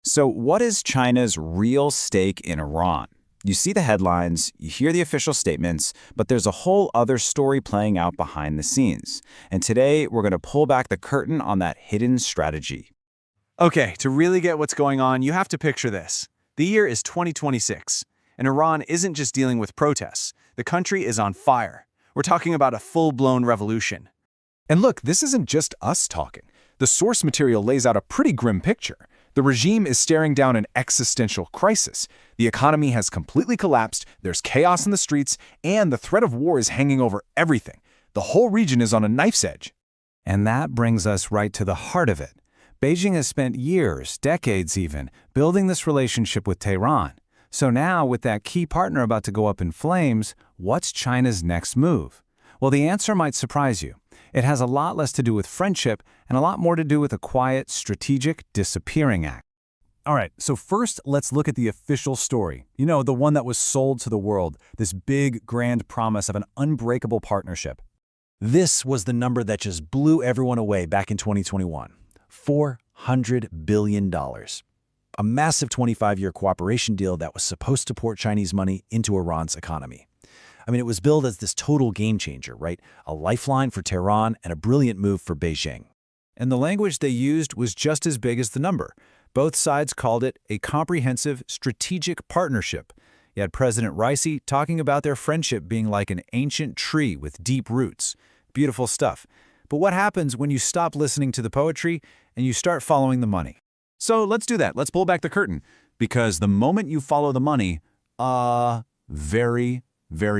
So what is China's real stake in Iran? You see the headlines, you hear the official statements, but there's a whole other story playing out behind the scenes. And today, we're going to pull back the curtain on that hidden strategy. Okay, to really get what's going on, you have to picture this. The year is 2026, and Iran isn't just dealing with protests. The country is on fire. We're talking about a full-blown revolution. And look, this isn't just us talking. The source material lays out a pretty grim picture. The regime is staring down an existential crisis. The economy has completely collapsed, there's chaos in the streets, and the threat of war is hanging over everything. The whole region is on a knife's edge. And that brings us right to the heart of it. Beijing has spent years, decades even, building this relationship with Tehran. So now, with that key partner about to go up in flames, what's China's next move? Well, the answer might surprise you. It has a lot less to do with friendship and a lot more to do with a quiet, strategic disappearing act. All right, so first, let's look at the official story. You know, the one that was sold to the world, this big, grand promise of an unbreakable partnership. This was the number that just blew everyone away back in 2021. $400 billion. A massive 25-year cooperation deal that was supposed to pour Chinese money into Iran's economy. I mean, it was billed as this total game changer, right? A lifeline for Tehran and a brilliant move for Beijing. And the language they used was just as big as the number. Both sides called it a comprehensive strategic partnership. You had President Raisi talking about their friendship being like an ancient tree with deep roots. Beautiful stuff. But what happens when you stop listening to the poetry and you start following the money? So let's do that. Let's pull back the curtain. Because the moment you follow the money, very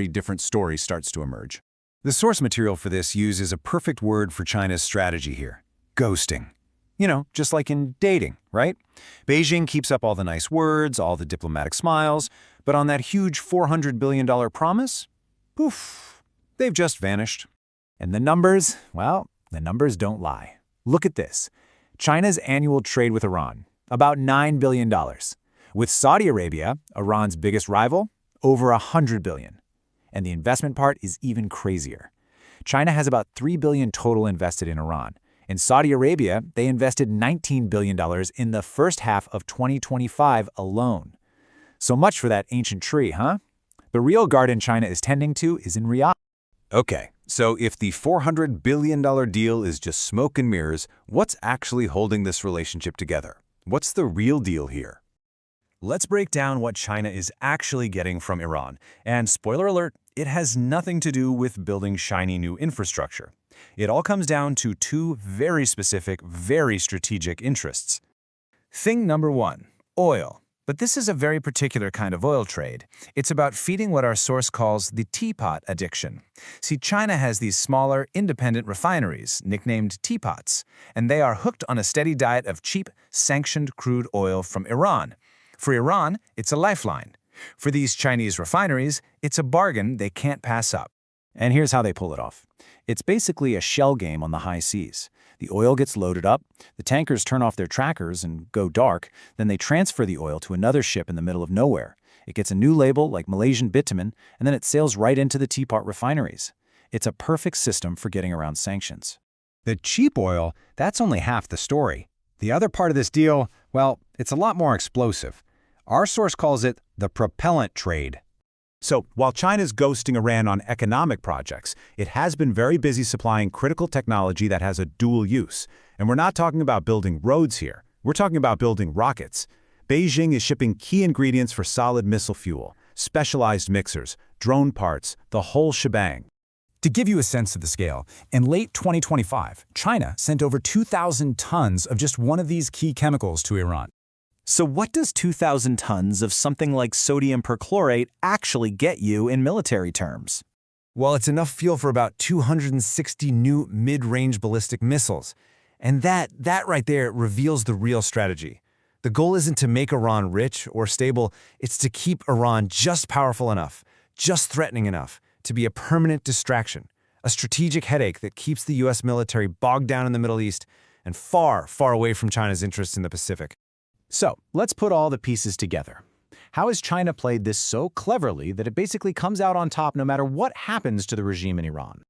different story starts to emerge. The source material for this uses a perfect word for China's strategy here: ghosting. You know, just like in dating, right? Beijing keeps up all the nice words, all the diplomatic smiles, but on that huge $400 billion promise, poof, they've just vanished. And the numbers, well, the numbers don't lie. Look at this. China's annual trade with Iran, about $9 billion. With Saudi Arabia, Iran's biggest rival, over $100 billion. And the investment part is even crazier. China has about $3 billion total invested in Iran. In Saudi Arabia, they invested $19 billion in the first half of 2025 alone. So much for that ancient tree, huh? The real garden China is tending to is in rial. Okay, so if the $400 billion deal is just smoke and mirrors, what's actually holding this relationship together? What's the real deal here? Let's break down what China is actually getting from Iran. And spoiler alert, it has nothing to do with building shiny new infrastructure. It all comes down to two very specific, very strategic interests. Thing number one, oil. But this is a very particular kind of oil trade. It's about feeding what our source calls the teapot addiction. See, China has these smaller, independent refineries, nicknamed teapots, and they are hooked on a steady diet of cheap, sanctioned crude oil from Iran. For Iran, it's a lifeline. For these Chinese refineries, it's a bargain they can't pass up. And here's how they pull it off. It's basically a shell game on the high seas. The oil gets loaded up, the tankers turn off their trackers and go dark, then they transfer the oil to another ship in the middle of nowhere. It gets a new label like Malaysian bitumen, and then it sails right into the teapot refineries. It's a perfect system for getting around sanctions. The cheap oil, that's only half the story. The other part of this deal, well, it's a lot more explosive. Our source calls it the propellant trade. So, while China's ghosting Iran on economic projects, it has been very busy supplying critical technology that has a dual use. And we're not talking about building roads here. We're talking about building rockets. Beijing is shipping key ingredients for solid missile fuel, specialized mixers, drone parts, the whole shebang. To give you a sense of the scale, in late 2025, China sent over 2,000 tons of just one of these key chemicals to Iran. So what does 2,000 tons of something like sodium perchlorate actually get you in military terms? Well, it's enough fuel for about 260 new mid-range ballistic missiles. And that right there reveals the real strategy. The goal isn't to make Iran rich or stable, it's to keep Iran just powerful enough, just threatening enough, to be a permanent distraction, a strategic headache that keeps the US military bogged down in the Middle East and far, far away from China's interests in the Pacific. So, let's put all the pieces together. How has China played this so cleverly that it basically comes out on top no matter what happens to the regime in Iran?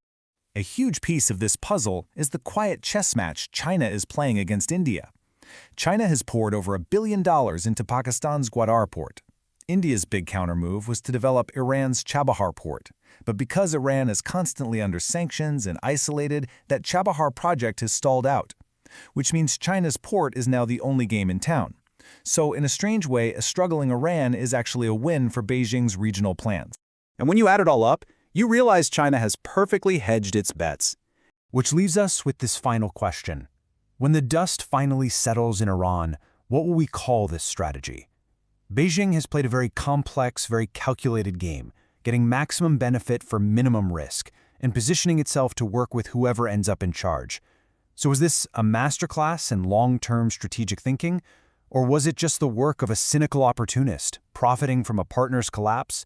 A huge piece of this puzzle is the quiet chess match China is playing against India. China has poured over $1 billion into Pakistan's Gwadar port. India's big countermove was to develop Iran's Chabahar port. But because Iran is constantly under sanctions and isolated, that Chabahar project has stalled out, which means China's port is now the only game in town. So in a strange way, a struggling Iran is actually a win for Beijing's regional plans. And when you add it all up, you realize China has perfectly hedged its bets. Which leaves us with this final question. When the dust finally settles in Iran, what will we call this strategy? Beijing has played a very complex, very calculated game, getting maximum benefit for minimum risk, and positioning itself to work with whoever ends up in charge. So was this a masterclass in long-term strategic thinking, or was it just the work of a cynical opportunist, profiting from a partner's collapse?